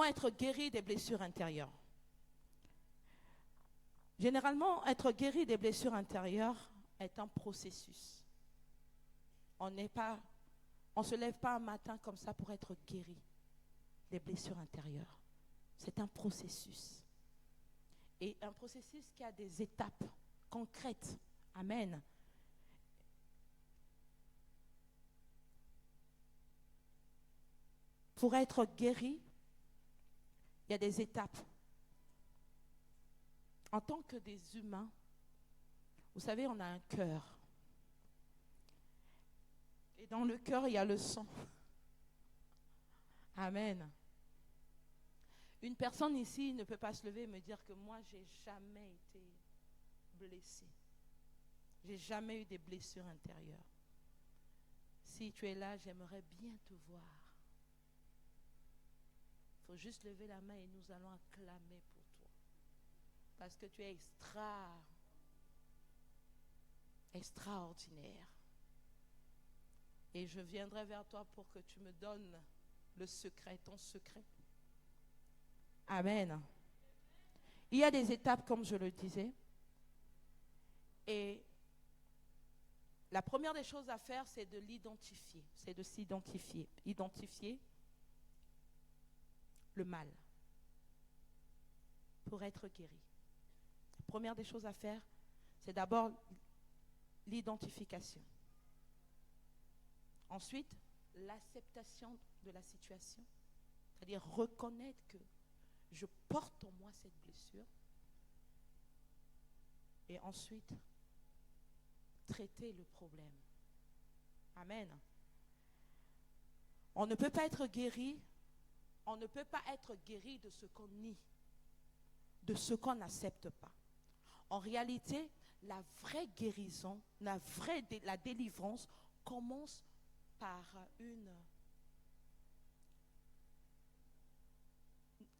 être guéri des blessures intérieures. Généralement, être guéri des blessures intérieures est un processus. On ne se lève pas un matin comme ça pour être guéri des blessures intérieures. C'est un processus. Et un processus qui a des étapes concrètes. Amen. Pour être guéri, il y a des étapes. En tant que des humains, vous savez, on a un cœur. Et dans le cœur, il y a le sang. Amen. Une personne ici ne peut pas se lever et me dire que moi, je n'ai jamais été blessée. Je n'ai jamais eu des blessures intérieures. Si tu es là, j'aimerais bien te voir. Il faut juste lever la main et nous allons acclamer pour toi. Parce que tu es extraordinaire. Et je viendrai vers toi pour que tu me donnes le secret, ton secret. Amen. Il y a des étapes, comme je le disais. Et la première des choses à faire, c'est de l'identifier. C'est de s'identifier. Identifier le mal pour être guéri. La première des choses à faire, c'est d'abord l'identification. Ensuite, l'acceptation de la situation, c'est-à-dire reconnaître que je porte en moi cette blessure. Et ensuite, traiter le problème. Amen. On ne peut pas être guéri. On ne peut pas être guéri de ce qu'on nie, de ce qu'on n'accepte pas. En réalité, la vraie guérison, la délivrance commence par une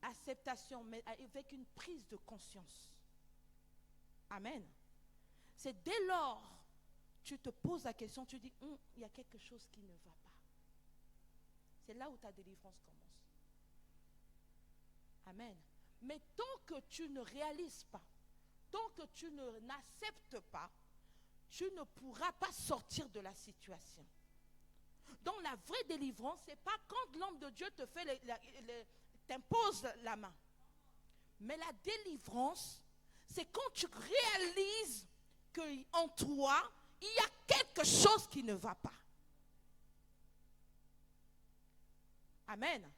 acceptation, mais avec une prise de conscience. Amen. C'est dès lors tu te poses la question, tu dis, il y a quelque chose qui ne va pas. C'est là où ta délivrance commence. Amen. Mais tant que tu ne réalises pas, tant que tu n'acceptes pas, tu ne pourras pas sortir de la situation. Donc la vraie délivrance, ce n'est pas quand l'homme de Dieu t'impose la main. Mais la délivrance, c'est quand tu réalises qu'en toi, il y a quelque chose qui ne va pas. Amen.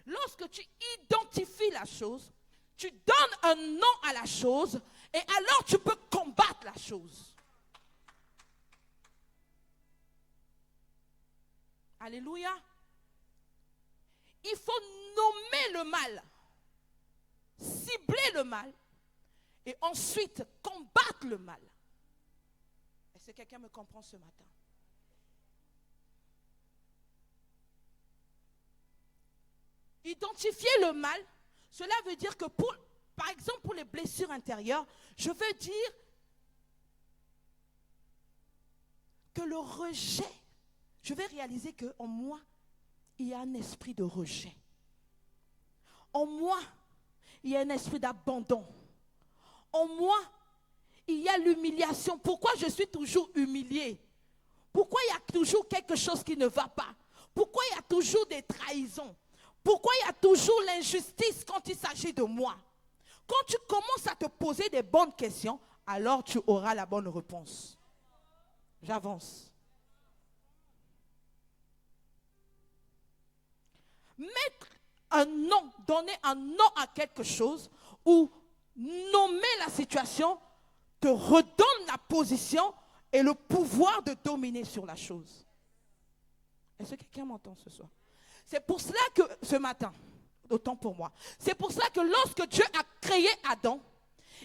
Lorsque tu identifies la chose, tu donnes un nom à la chose et alors tu peux combattre la chose. Alléluia. Il faut nommer le mal, cibler le mal et ensuite combattre le mal. Est-ce que quelqu'un me comprend ce matin? Identifier le mal, cela veut dire que par exemple pour les blessures intérieures, je veux dire que le rejet, je vais réaliser qu'en moi, il y a un esprit de rejet. En moi, il y a un esprit d'abandon. En moi, il y a l'humiliation. Pourquoi je suis toujours humilié? Pourquoi il y a toujours quelque chose qui ne va pas? Pourquoi il y a toujours des trahisons? Pourquoi il y a toujours l'injustice quand il s'agit de moi? Quand tu commences à te poser des bonnes questions, alors tu auras la bonne réponse. J'avance. Mettre un nom, donner un nom à quelque chose ou nommer la situation te redonne la position et le pouvoir de dominer sur la chose. Est-ce que quelqu'un m'entend ce soir? C'est pour cela que ce matin, autant pour moi, c'est pour cela que lorsque Dieu a créé Adam,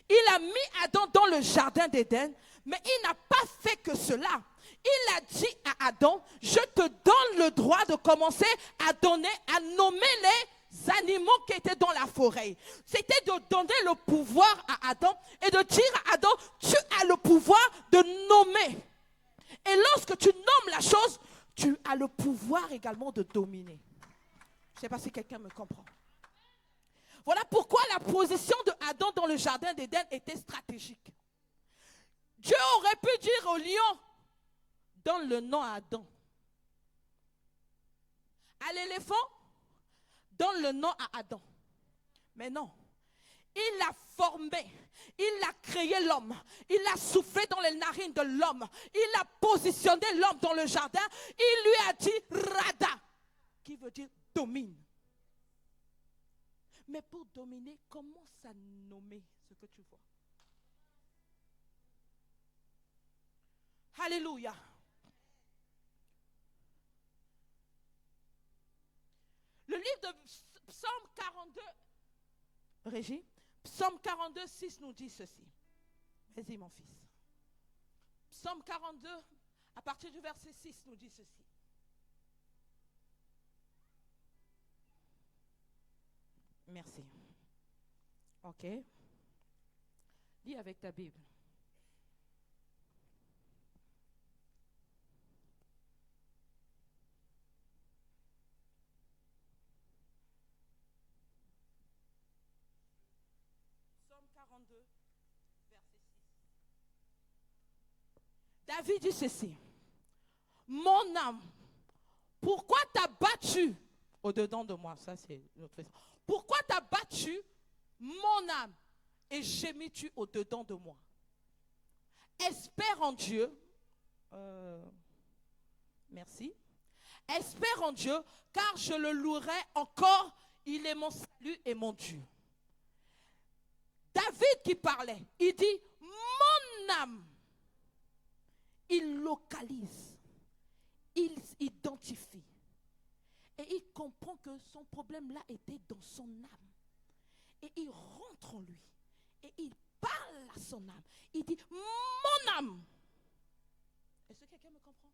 il a mis Adam dans le jardin d'Éden, mais il n'a pas fait que cela. Il a dit à Adam, je te donne le droit de commencer à nommer les animaux qui étaient dans la forêt. C'était de donner le pouvoir à Adam et de dire à Adam, tu as le pouvoir de nommer. Et lorsque tu nommes la chose, tu as le pouvoir également de dominer. Je ne sais pas si quelqu'un me comprend. Voilà pourquoi la position de Adam dans le jardin d'Éden était stratégique. Dieu aurait pu dire au lion, donne le nom à Adam. À l'éléphant, donne le nom à Adam. Mais non. Il l'a formé, il a créé l'homme, il a soufflé dans les narines de l'homme, il a positionné l'homme dans le jardin, il lui a dit Rada, qui veut dire domine. Mais pour dominer, commence à nommer ce que tu vois. Alléluia. Le livre de Psaume 42, Régie, Psaume 42, 6 nous dit ceci. Vas-y mon fils. Psaume 42, à partir du verset 6 nous dit ceci. Merci. Ok. Lis avec ta Bible. Psaume 42, verset 6. David dit ceci. Mon âme, pourquoi t'as battu au-dedans de moi? Ça, c'est notre façon. Pourquoi t'as battu mon âme et gémis-tu au-dedans de moi? Espère en Dieu. Merci. Espère en Dieu, car je le louerai encore. Il est mon salut et mon Dieu. David qui parlait, il dit, mon âme, il localise, il identifie. Et il comprend que son problème-là était dans son âme. Et il rentre en lui. Et il parle à son âme. Il dit, mon âme. Est-ce que quelqu'un me comprend?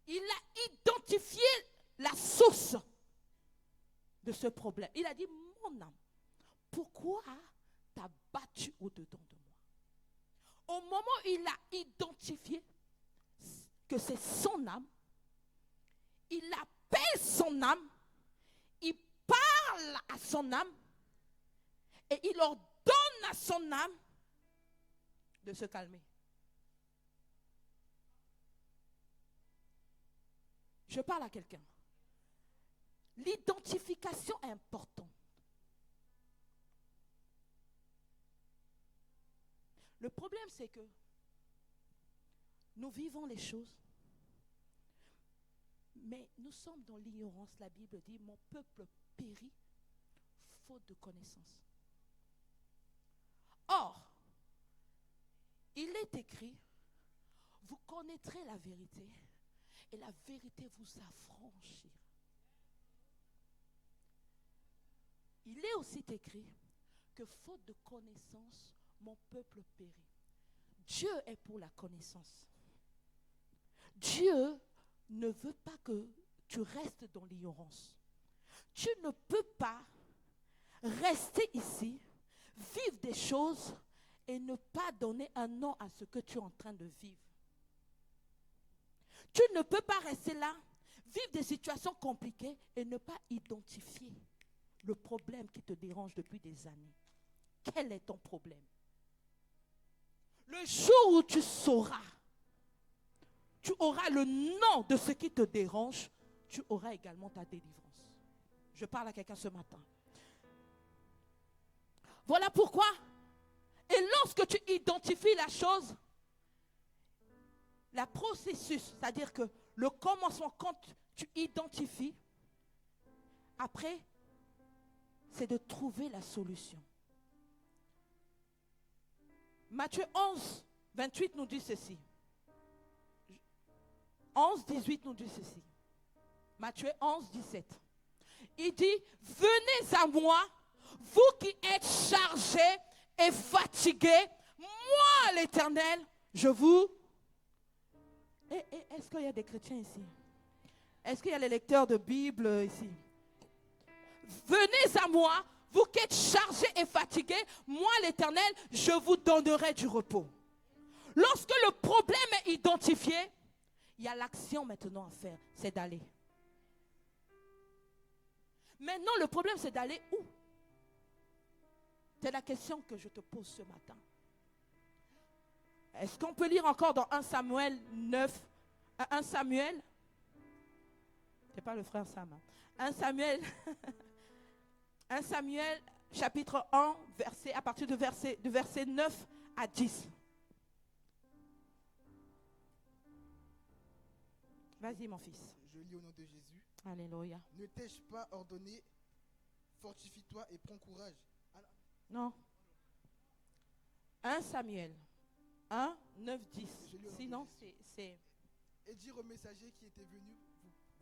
Il a identifié la source de ce problème. Il a dit, mon âme, pourquoi t'as battu au-dedans de moi? Au moment où il a identifié que c'est son âme, il appelle son âme, il parle à son âme et il ordonne à son âme de se calmer. Je parle à quelqu'un. L'identification est importante. Le problème, c'est que nous vivons les choses, mais nous sommes dans l'ignorance. La Bible dit, mon peuple périt faute de connaissance. Or, il est écrit, vous connaîtrez la vérité et la vérité vous affranchira. Il est aussi écrit que faute de connaissance, mon peuple périt. Dieu est pour la connaissance. Dieu ne veut pas que tu restes dans l'ignorance. Tu ne peux pas rester ici, vivre des choses et ne pas donner un nom à ce que tu es en train de vivre. Tu ne peux pas rester là, vivre des situations compliquées et ne pas identifier le problème qui te dérange depuis des années. Quel est ton problème? Le jour où tu sauras, tu auras le nom de ce qui te dérange, tu auras également ta délivrance. Je parle à quelqu'un ce matin. Voilà pourquoi, et lorsque tu identifies la chose, le processus, c'est-à-dire que le commencement, quand tu identifies, après, c'est de trouver la solution. Matthieu 11, 28 nous dit ceci. 11, 18 nous dit ceci. Matthieu 11, 17. Il dit, venez à moi, vous qui êtes chargés et fatigués, moi l'Éternel, je vous... Est-ce qu'il y a des chrétiens ici? Est-ce qu'il y a les lecteurs de Bible ici? Venez à moi, vous qui êtes chargés et fatigués, moi l'Éternel, je vous donnerai du repos. Lorsque le problème est identifié, il y a l'action maintenant à faire, c'est d'aller. Maintenant, le problème, c'est d'aller où? C'est la question que je te pose ce matin. Est-ce qu'on peut lire encore dans 1 Samuel 9, 1 Samuel, c'est pas le frère Sam, hein. 1 Samuel, 1 Samuel chapitre 1, à partir de verset 9 à 10. Vas-y mon fils. Je lis au nom de Jésus. Alléluia. Ne t'ai-je pas ordonné, fortifie-toi et prends courage. Non. 1 Samuel 1, 9, 10. Sinon, c'est... Et dire aux messagers qui étaient venus,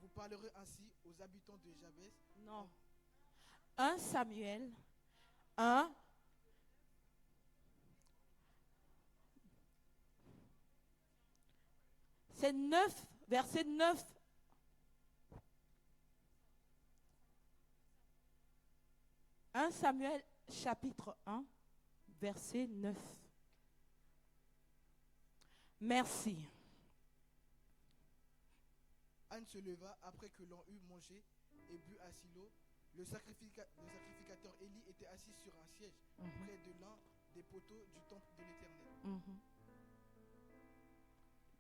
vous parlerez ainsi aux habitants de Jabès. Non. 1 Samuel 1. C'est 9, verset 9. 1 Samuel chapitre 1, verset 9. Merci. Anne se leva après que l'on eut mangé et bu à Silo. Le sacrificateur Élie était assis sur un siège près de l'un des poteaux du temple de l'Éternel.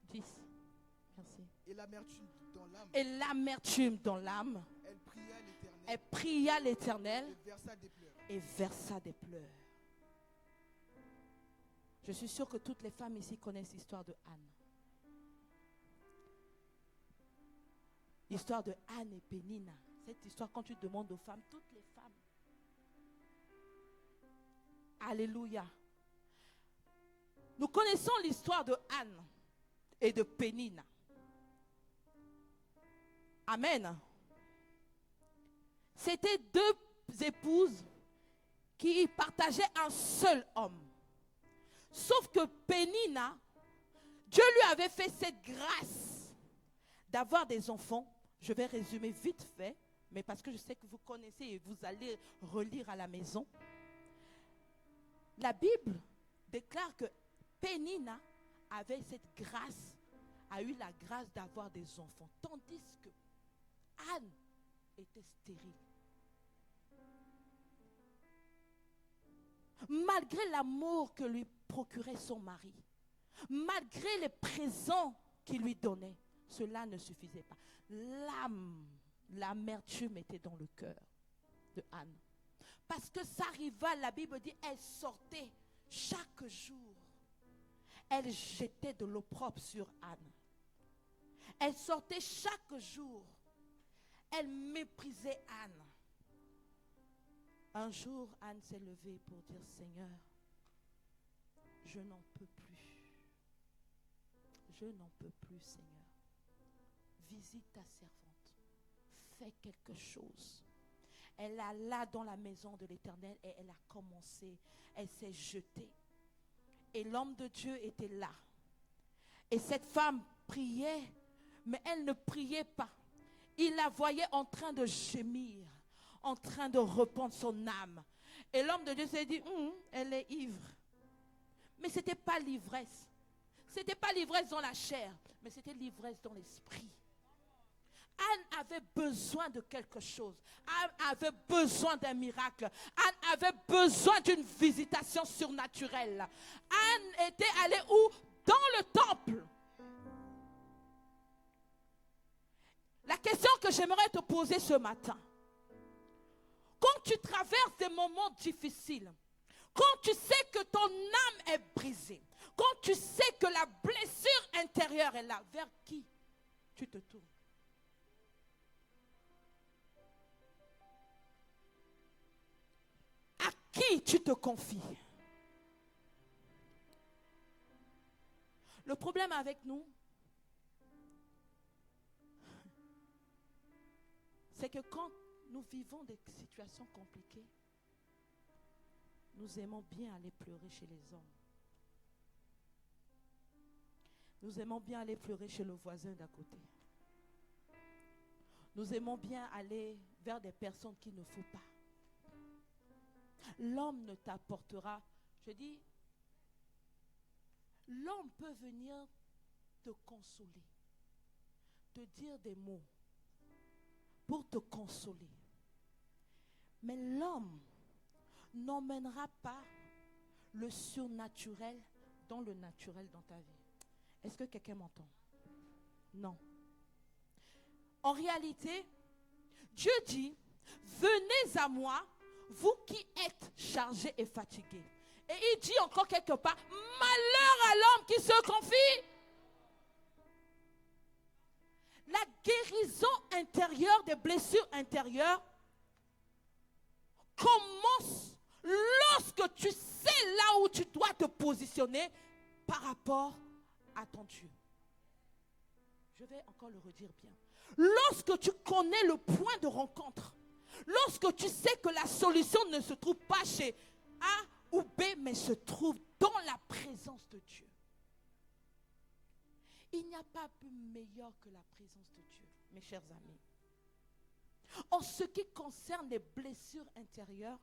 10. Merci. Et l'amertume dans l'âme. Et l'amertume dans l'âme. Elle pria l'Éternel. Elle pria l'Éternel. Et versa des pleurs. Et versa des pleurs. Je suis sûre que toutes les femmes ici connaissent l'histoire de Anne. L'histoire de Anne et Pénina. Cette histoire, quand tu demandes aux femmes, toutes les femmes. Alléluia. Nous connaissons l'histoire de Anne et de Pénina. Amen. C'était deux épouses qui partageaient un seul homme. Sauf que Pénina, Dieu lui avait fait cette grâce d'avoir des enfants. Je vais résumer vite fait, mais parce que je sais que vous connaissez et vous allez relire à la maison. La Bible déclare que Pénina avait cette grâce, a eu la grâce d'avoir des enfants, tandis que Anne était stérile. Malgré l'amour que lui procurait son mari, malgré les présents qu'il lui donnait, cela ne suffisait pas. L'amertume était dans le cœur de Anne. Parce que ça arriva, la Bible dit, elle sortait chaque jour. Elle jetait de l'opprobre sur Anne. Elle sortait chaque jour. Elle méprisait Anne. Un jour, Anne s'est levée pour dire, Seigneur, je n'en peux plus. Je n'en peux plus, Seigneur. Visite ta servante. Fais quelque chose. Elle alla dans la maison de l'Éternel et elle a commencé. Elle s'est jetée. Et l'homme de Dieu était là. Et cette femme priait, mais elle ne priait pas. Il la voyait en train de gémir, en train de rependre son âme. Et l'homme de Dieu s'est dit, elle est ivre. Mais ce n'était pas l'ivresse. Ce n'était pas l'ivresse dans la chair, mais c'était l'ivresse dans l'esprit. Anne avait besoin de quelque chose. Anne avait besoin d'un miracle. Anne avait besoin d'une visitation surnaturelle. Anne était allée où? Dans le temple. La question que j'aimerais te poser ce matin. Quand tu traverses des moments difficiles, quand tu sais que ton âme est brisée, quand tu sais que la blessure intérieure est là, vers qui tu te tournes? À qui tu te confies? Le problème avec nous, c'est que quand nous vivons des situations compliquées, nous aimons bien aller pleurer chez les hommes. Nous aimons bien aller pleurer chez le voisin d'à côté. Nous aimons bien aller vers des personnes qu'il ne faut pas. L'homme ne t'apportera, je dis, l'homme peut venir te consoler, te dire des mots pour te consoler. Mais l'homme n'emmènera pas le surnaturel dans le naturel dans ta vie. Est-ce que quelqu'un m'entend? Non. En réalité, Dieu dit, venez à moi, vous qui êtes chargés et fatigués. Et il dit encore quelque part, malheur à l'homme qui se confie. La guérison intérieure des blessures intérieures commence lorsque tu sais là où tu dois te positionner par rapport à ton Dieu. Je vais encore le redire bien. Lorsque tu connais le point de rencontre, lorsque tu sais que la solution ne se trouve pas chez A ou B, mais se trouve dans la présence de Dieu. Il n'y a pas plus meilleur que la présence de Dieu, mes chers amis. En ce qui concerne les blessures intérieures,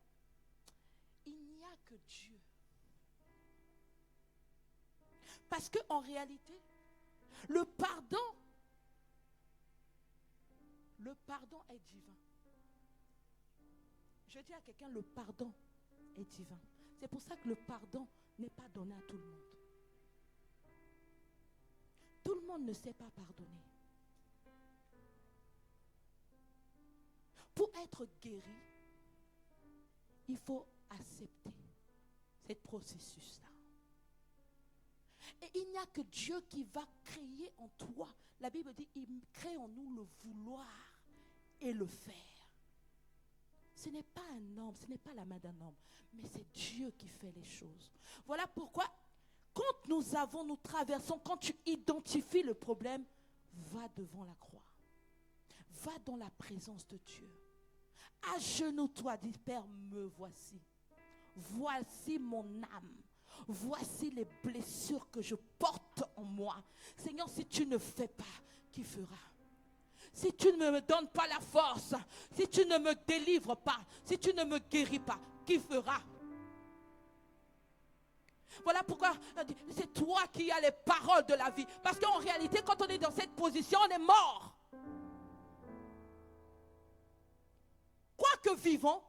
il n'y a que Dieu. Parce qu'en réalité, le pardon est divin. Je dis à quelqu'un, le pardon est divin. C'est pour ça que le pardon n'est pas donné à tout le monde. Tout le monde ne sait pas pardonner. Pour être guéri, il faut accepter ce processus-là. Et il n'y a que Dieu qui va créer en toi. La Bible dit, il crée en nous le vouloir et le faire. Ce n'est pas un homme, ce n'est pas la main d'un homme, mais c'est Dieu qui fait les choses. Voilà pourquoi, quand nous traversons, quand tu identifies le problème, va devant la croix. Va dans la présence de Dieu. Agenouille-toi, dis Père, me voici. Voici mon âme. Voici les blessures que je porte en moi. Seigneur, si tu ne fais pas, qui fera? Si tu ne me donnes pas la force, si tu ne me délivres pas, si tu ne me guéris pas, qui fera? Voilà pourquoi c'est toi qui as les paroles de la vie. Parce qu'en réalité, quand on est dans cette position, on est mort. Quoique vivons,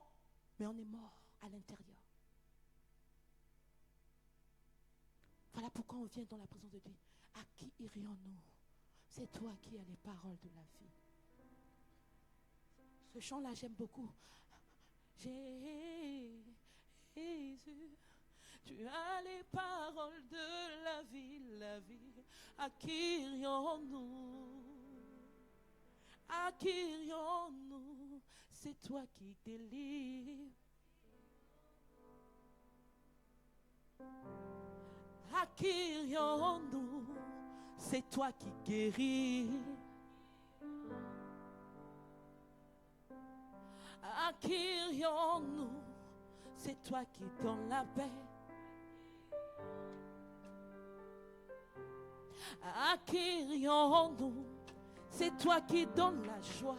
mais on est mort à l'intérieur. Voilà pourquoi on vient dans la présence de Dieu. À qui irions-nous? C'est toi qui as les paroles de la vie. Ce chant-là, j'aime beaucoup. Jésus, tu as les paroles de la vie, la vie. À qui irions-nous? À qui irions-nous? C'est toi qui délivres. À qui irions-nous? C'est toi qui guéris. À qui irions-nous? C'est toi qui donnes la paix. À qui irions-nous? C'est toi qui donnes la joie.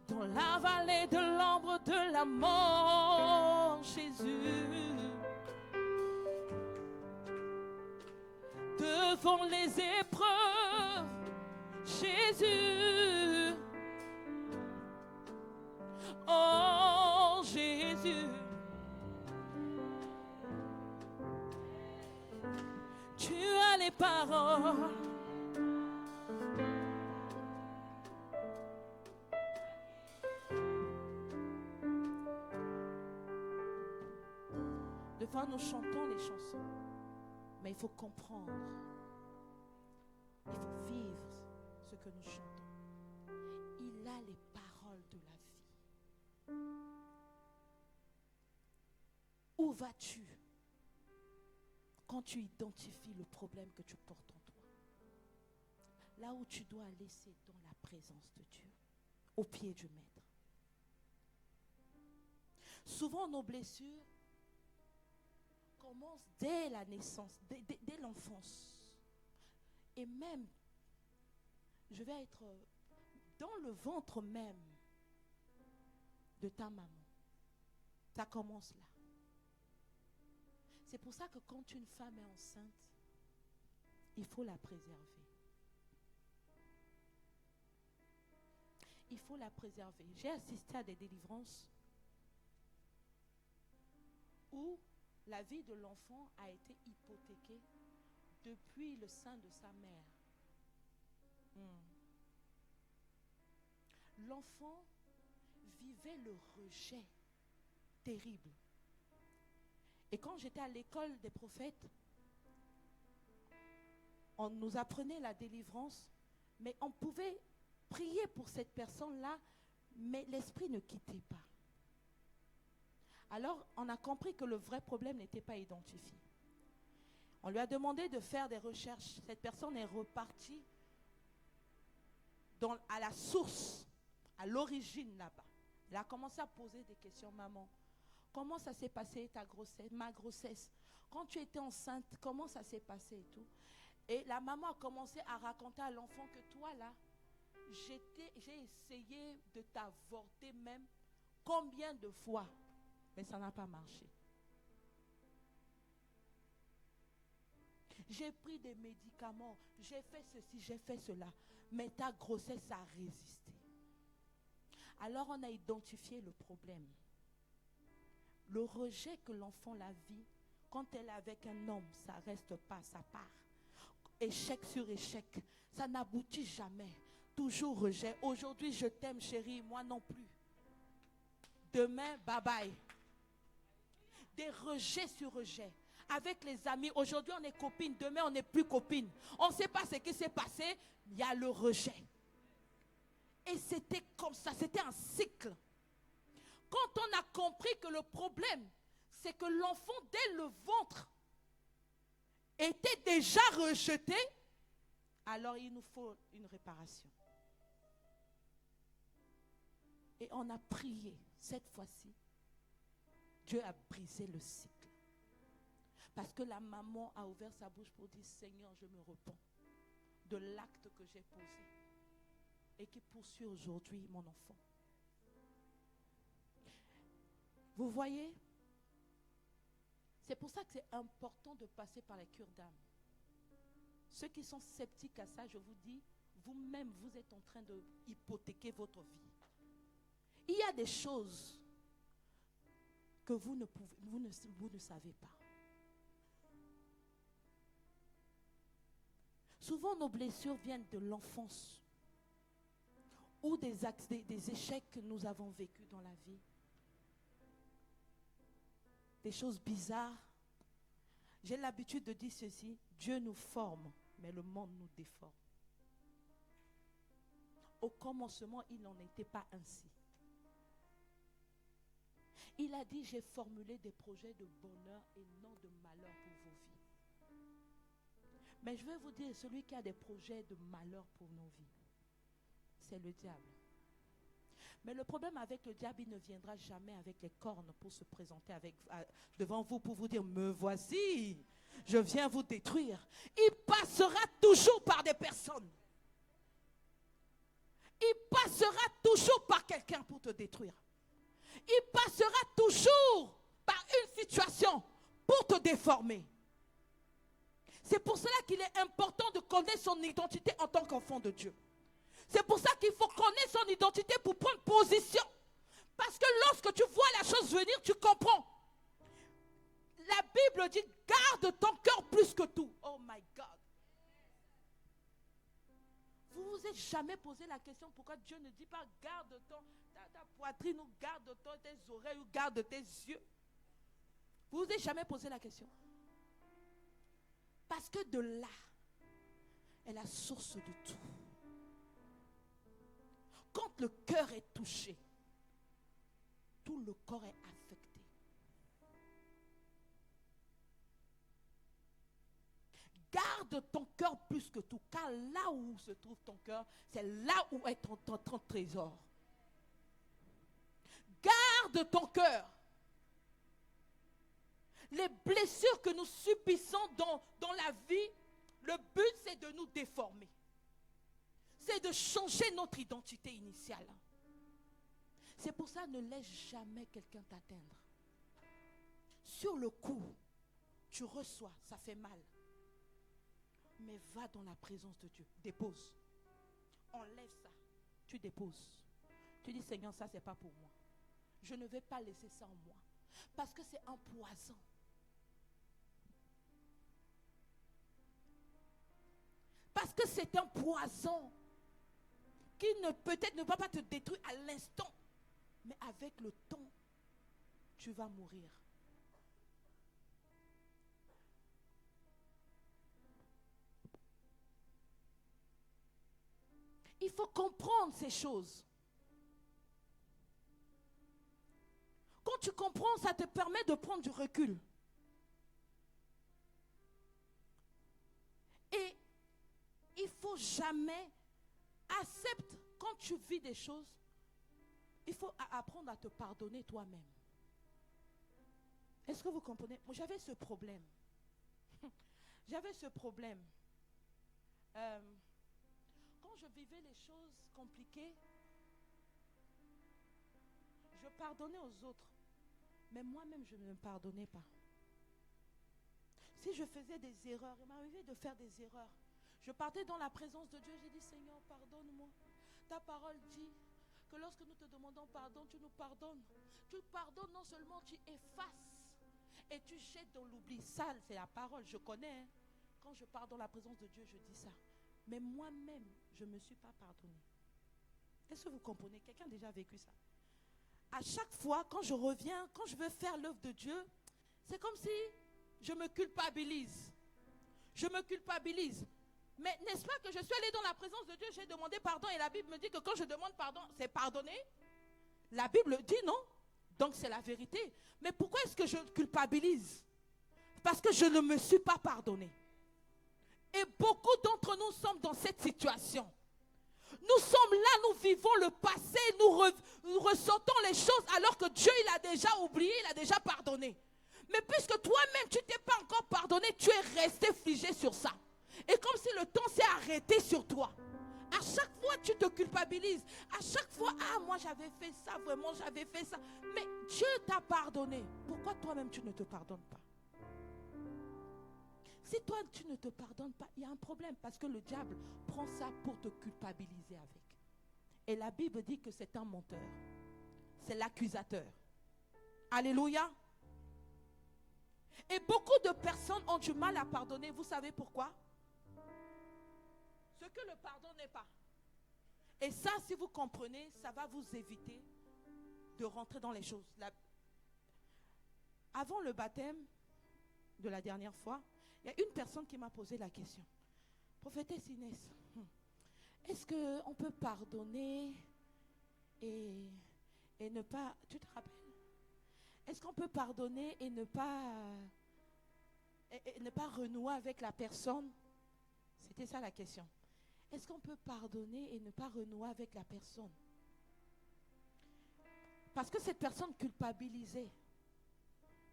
Dans la vallée de l'ombre de la mort, Jésus. Devant les épreuves, Jésus. Oh Jésus. Tu as les paroles. Des fois, nous chantons les chansons, mais il faut comprendre. Il faut vivre ce que nous chantons. Il a les paroles de la vie. Où vas-tu quand tu identifies le problème que tu portes en toi? Là où tu dois aller, c'est dans la présence de Dieu, au pied du Maître. Souvent, nos blessures commencent dès la naissance, dès l'enfance. Et même, je vais être dans le ventre même de ta maman. Ça commence là. C'est pour ça que quand une femme est enceinte, il faut la préserver. il faut la préserver. J'ai assisté à des délivrances où la vie de l'enfant a été hypothéquée depuis le sein de sa mère. L'enfant vivait le rejet terrible. Et quand j'étais à l'école des prophètes, on nous apprenait la délivrance, mais on pouvait prier pour cette personne-là, mais l'esprit ne quittait pas. Alors, on a compris que le vrai problème n'était pas identifié. On lui a demandé de faire des recherches. Cette personne est repartie à la source, à l'origine là-bas. Elle a commencé à poser des questions. Maman, comment ça s'est passé ta grossesse, ma grossesse? Quand tu étais enceinte, comment ça s'est passé et tout? Et la maman a commencé à raconter à l'enfant que toi là, j'ai essayé de t'avorter même combien de fois, mais ça n'a pas marché. J'ai pris des médicaments, j'ai fait ceci, j'ai fait cela, mais ta grossesse a résisté. Alors on a identifié le problème. Le rejet que l'enfant la vit, quand elle est avec un homme, ça ne reste pas, ça part. Échec sur échec, ça n'aboutit jamais. Toujours rejet. Aujourd'hui, je t'aime chérie, moi non plus. Demain, bye bye. Des rejets sur rejets. Avec les amis, aujourd'hui on est copines, demain on n'est plus copines. On ne sait pas ce qui s'est passé, il y a le rejet. Et c'était comme ça, c'était un cycle. Quand on a compris que le problème, c'est que l'enfant dès le ventre était déjà rejeté, alors il nous faut une réparation. Et on a prié, cette fois-ci, Dieu a brisé le cycle. Parce que la maman a ouvert sa bouche pour dire, Seigneur, je me repens de l'acte que j'ai posé et qui poursuit aujourd'hui mon enfant. Vous voyez, c'est pour ça que c'est important de passer par la cure d'âme. Ceux qui sont sceptiques à ça, je vous dis, vous-même, vous êtes en train de hypothéquer votre vie. Il y a des choses que vous ne savez pas. Souvent, nos blessures viennent de l'enfance ou des échecs que nous avons vécus dans la vie. Des choses bizarres. J'ai l'habitude de dire ceci, Dieu nous forme, mais le monde nous déforme. Au commencement, il n'en était pas ainsi. Il a dit, j'ai formulé des projets de bonheur et non de malheur pour vos vies. Mais je vais vous dire, celui qui a des projets de malheur pour nos vies, c'est le diable. Mais le problème avec le diable, il ne viendra jamais avec les cornes pour se présenter devant vous pour vous dire, me voici, je viens vous détruire. Il passera toujours par des personnes. Il passera toujours par quelqu'un pour te détruire. Il passera toujours par une situation pour te déformer. C'est pour cela qu'il est important de connaître son identité en tant qu'enfant de Dieu. C'est pour ça qu'il faut connaître son identité pour prendre position. Parce que lorsque tu vois la chose venir, tu comprends. La Bible dit, garde ton cœur plus que tout. Oh my God. Vous vous êtes jamais posé la question pourquoi Dieu ne dit pas garde ta poitrine ou garde tes oreilles ou garde tes yeux. Vous vous êtes jamais posé la question. Parce que de là est la source de tout. Quand le cœur est touché, tout le corps est affecté. Garde ton cœur plus que tout, car là où se trouve ton cœur, c'est là où est ton trésor. Garde ton cœur. Les blessures que nous subissons dans la vie, le but c'est de nous déformer. C'est de changer notre identité initiale. C'est pour ça, ne laisse jamais quelqu'un t'atteindre. Sur le coup, tu reçois, ça fait mal. Mais va dans la présence de Dieu. Dépose. Enlève ça. Tu déposes. Tu dis, Seigneur, ça, c'est pas pour moi. Je ne vais pas laisser ça en moi. Parce que c'est un poison. Parce que c'est un poison qui peut-être ne va pas te détruire à l'instant. Mais avec le temps, tu vas mourir. Il faut comprendre ces choses. Quand tu comprends, ça te permet de prendre du recul. Et il ne faut jamais accepter quand tu vis des choses. Il faut apprendre à te pardonner toi-même. Est-ce que vous comprenez? Moi, j'avais ce problème. J'avais ce problème. Quand je vivais les choses compliquées, je pardonnais aux autres. Mais moi-même, je ne me pardonnais pas. Si je faisais des erreurs, il m'arrivait de faire des erreurs. Je partais dans la présence de Dieu, j'ai dit, Seigneur, pardonne-moi. Ta parole dit que lorsque nous te demandons pardon, tu nous pardonnes. Tu pardonnes non seulement, tu effaces et tu jettes dans l'oubli. Ça, c'est la parole, je connais. Hein. Quand je pars dans la présence de Dieu, je dis ça. Mais moi-même, je ne me suis pas pardonné. Est-ce que vous comprenez? Quelqu'un a déjà vécu ça? À chaque fois, quand je reviens, quand je veux faire l'œuvre de Dieu, c'est comme si je me culpabilise. Je me culpabilise. Mais n'est-ce pas que je suis allée dans la présence de Dieu, j'ai demandé pardon et la Bible me dit que quand je demande pardon, c'est pardonné? La Bible dit non. Donc c'est la vérité. Mais pourquoi est-ce que je culpabilise? Parce que je ne me suis pas pardonné. Et beaucoup d'entre nous sommes dans cette situation. Nous sommes là, nous vivons le passé, nous ressentons les choses alors que Dieu, il a déjà oublié, il a déjà pardonné. Mais puisque toi-même, tu ne t'es pas encore pardonné, tu es resté figé sur ça. Et comme si le temps s'est arrêté sur toi. À chaque fois, tu te culpabilises. À chaque fois, moi j'avais fait ça, vraiment j'avais fait ça. Mais Dieu t'a pardonné. Pourquoi toi-même tu ne te pardonnes pas? Si toi tu ne te pardonnes pas, il y a un problème. Parce que le diable prend ça pour te culpabiliser avec. Et la Bible dit que c'est un menteur. C'est l'accusateur. Alléluia. Et beaucoup de personnes ont du mal à pardonner. Vous savez pourquoi? Ce que le pardon n'est pas. Et ça, si vous comprenez, ça va vous éviter de rentrer dans les choses. Avant le baptême de la dernière fois, il y a une personne qui m'a posé la question. Prophétesse Inès, est-ce qu'on peut pardonner et ne pas... Tu te rappelles? Est-ce qu'on peut pardonner et ne pas renouer avec la personne? C'était ça la question. Est-ce qu'on peut pardonner et ne pas renouer avec la personne? Parce que cette personne culpabilisait.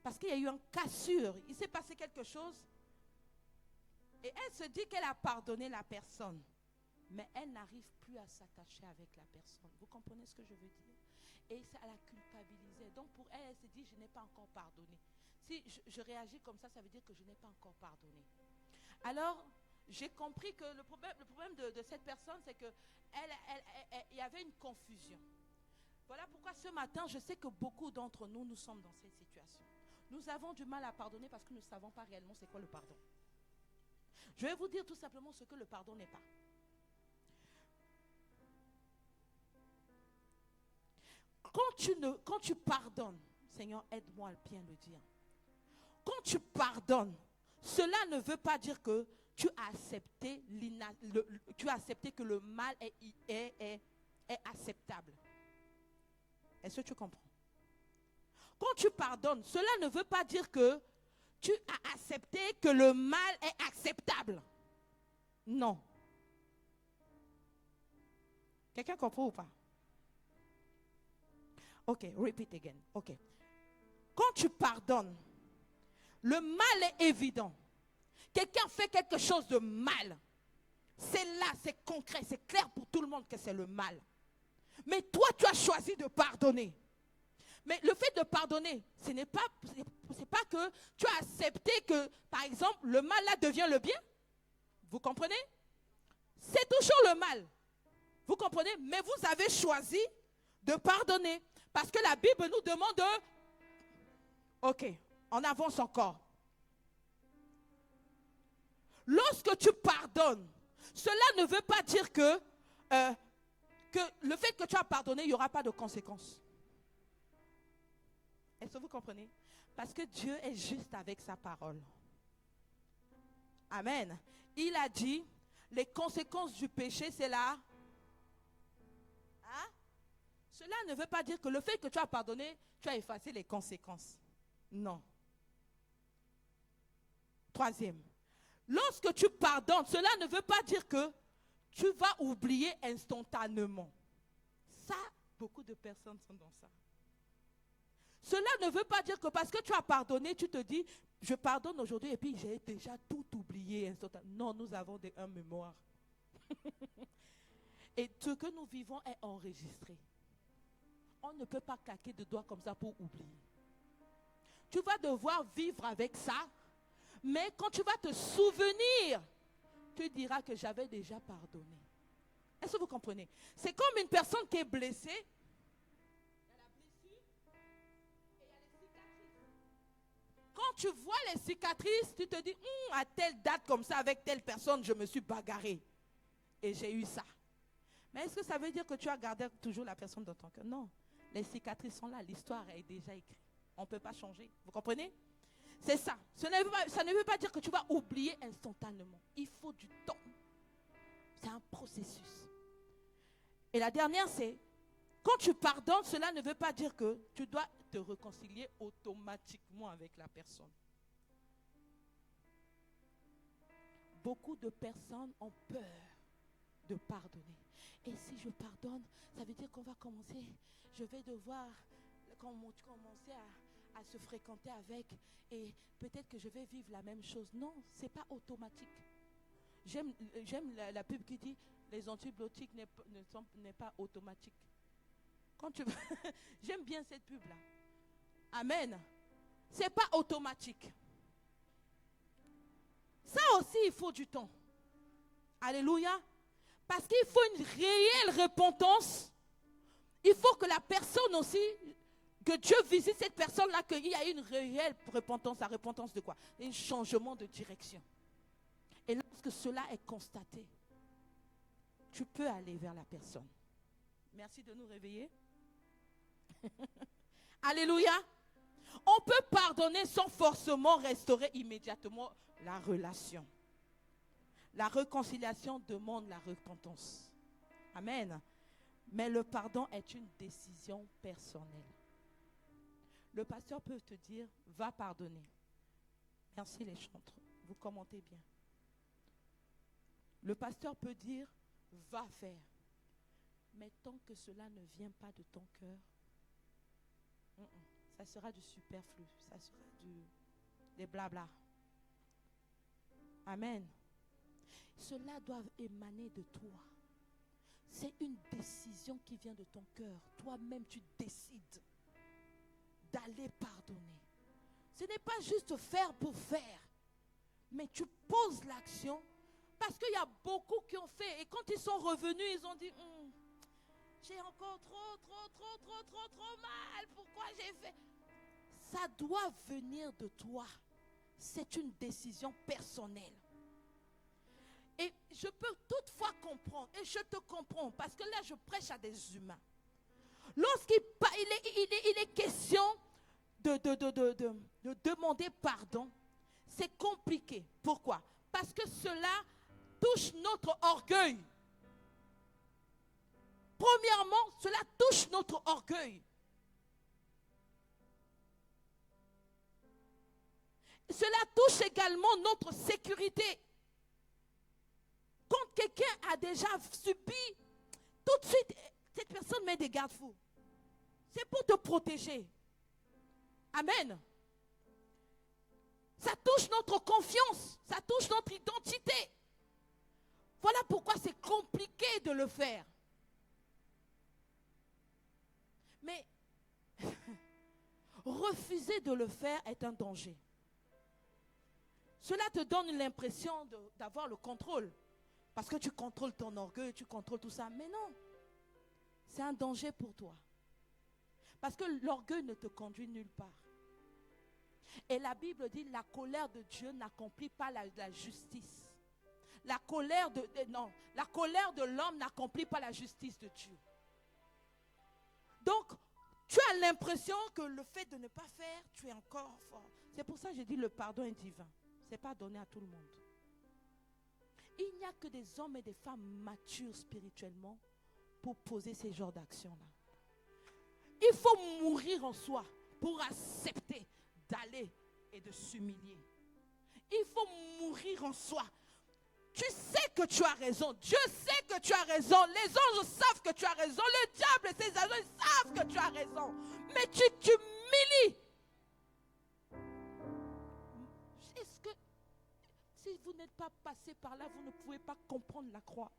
Parce qu'il y a eu une cassure. Il s'est passé quelque chose. Et elle se dit qu'elle a pardonné la personne. Mais elle n'arrive plus à s'attacher avec la personne. Vous comprenez ce que je veux dire? Et ça la culpabilisait. Donc pour elle, elle se dit, je n'ai pas encore pardonné. Si je réagis comme ça, ça veut dire que je n'ai pas encore pardonné. Alors, j'ai compris que le problème de cette personne, c'est qu'il y avait une confusion. Voilà pourquoi ce matin, je sais que beaucoup d'entre nous, nous sommes dans cette situation. Nous avons du mal à pardonner parce que nous ne savons pas réellement c'est quoi le pardon. Je vais vous dire tout simplement ce que le pardon n'est pas. Quand tu pardonnes, Seigneur, aide-moi à bien le dire. Quand tu pardonnes, cela ne veut pas dire que tu as accepté, que le mal est acceptable. Est-ce que tu comprends? Quand tu pardonnes, cela ne veut pas dire que tu as accepté que le mal est acceptable. Non. Quelqu'un comprend ou pas? Ok, repeat again. Ok. Quand tu pardonnes, le mal est évident. Quelqu'un fait quelque chose de mal. C'est là, c'est concret, c'est clair pour tout le monde que c'est le mal. Mais toi, tu as choisi de pardonner. Mais le fait de pardonner, ce n'est pas que tu as accepté que, par exemple, le mal là devient le bien. Vous comprenez? C'est toujours le mal. Vous comprenez? Mais vous avez choisi de pardonner. Parce que la Bible nous demande de... Ok, on avance encore. Lorsque tu pardonnes, cela ne veut pas dire que le fait que tu as pardonné, il n'y aura pas de conséquences. Est-ce que vous comprenez? Parce que Dieu est juste avec sa parole. Amen. Il a dit, les conséquences du péché, c'est là. Hein? Cela ne veut pas dire que le fait que tu as pardonné, tu as effacé les conséquences. Non. Troisième. Lorsque tu pardonnes, cela ne veut pas dire que tu vas oublier instantanément. Ça, beaucoup de personnes sont dans ça. Cela ne veut pas dire que parce que tu as pardonné, tu te dis, je pardonne aujourd'hui et puis j'ai déjà tout oublié instantanément. Non, nous avons un mémoire. Et ce que nous vivons est enregistré. On ne peut pas claquer de doigts comme ça pour oublier. Tu vas devoir vivre avec ça, mais quand tu vas te souvenir, tu diras que j'avais déjà pardonné. Est-ce que vous comprenez? C'est comme une personne qui est blessée. Il y a la blessure et il y a les cicatrices. Quand tu vois les cicatrices, tu te dis, à telle date comme ça, avec telle personne, je me suis bagarré. Et j'ai eu ça. Mais est-ce que ça veut dire que tu as gardé toujours la personne dans ton cœur? Non. Les cicatrices sont là, l'histoire est déjà écrite. On ne peut pas changer. Vous comprenez? C'est ça. Ça ne veut pas dire que tu vas oublier instantanément. Il faut du temps. C'est un processus. Et la dernière, c'est, quand tu pardonnes, cela ne veut pas dire que tu dois te réconcilier automatiquement avec la personne. Beaucoup de personnes ont peur de pardonner. Et si je pardonne, ça veut dire qu'on va commencer, je vais devoir commencer à se fréquenter avec et peut-être que je vais vivre la même chose. Non, ce n'est pas automatique. J'aime la pub qui dit les antibiotiques n'est pas automatique. J'aime bien cette pub-là. Amen. Ce n'est pas automatique. Ça aussi, il faut du temps. Alléluia. Parce qu'il faut une réelle repentance. Il faut que la personne aussi, que Dieu visite cette personne-là, qu'il y a une réelle repentance. La repentance de quoi? Un changement de direction. Et lorsque cela est constaté, tu peux aller vers la personne. Merci de nous réveiller. Alléluia. On peut pardonner sans forcément restaurer immédiatement la relation. La réconciliation demande la repentance. Amen. Mais le pardon est une décision personnelle. Le pasteur peut te dire, va pardonner. Merci les chantres. Vous commentez bien. Le pasteur peut dire, va faire. Mais tant que cela ne vient pas de ton cœur, ça sera du superflu. Ça sera des blabla. Amen. Cela doit émaner de toi. C'est une décision qui vient de ton cœur. Toi-même, tu décides d'aller pardonner. Ce n'est pas juste faire pour faire, mais tu poses l'action. Parce qu'il y a beaucoup qui ont fait. Et quand ils sont revenus, ils ont dit, j'ai encore trop mal. Pourquoi j'ai fait? Ça doit venir de toi. C'est une décision personnelle. Et je peux toutefois comprendre, et je te comprends, parce que là je prêche à des humains. Lorsqu'il est question de demander pardon, c'est compliqué. Pourquoi? Parce que cela touche notre orgueil. Premièrement, cela touche notre orgueil. Cela touche également notre sécurité. Quand quelqu'un a déjà subi, tout de suite, cette personne met des garde-fous. C'est pour te protéger. Amen. Ça touche notre confiance, ça touche notre identité. Voilà pourquoi c'est compliqué de le faire. Mais refuser de le faire est un danger. Cela te donne l'impression d'avoir le contrôle. Parce que tu contrôles ton orgueil, tu contrôles tout ça. Mais non, c'est un danger pour toi. Parce que l'orgueil ne te conduit nulle part. Et la Bible dit, la colère de Dieu n'accomplit pas la justice. La colère de l'homme n'accomplit pas la justice de Dieu. Donc, tu as l'impression que le fait de ne pas faire, tu es encore fort. C'est pour ça que je dis le pardon est divin. Ce n'est pas donné à tout le monde. Il n'y a que des hommes et des femmes matures spirituellement pour poser ces genres d'actions-là. Il faut mourir en soi pour accepter d'aller et de s'humilier. Il faut mourir en soi. Tu sais que tu as raison. Dieu sait que tu as raison. Les anges savent que tu as raison. Le diable et ses agents savent que tu as raison. Mais tu t'humilies. Est-ce que si vous n'êtes pas passé par là, vous ne pouvez pas comprendre la croix?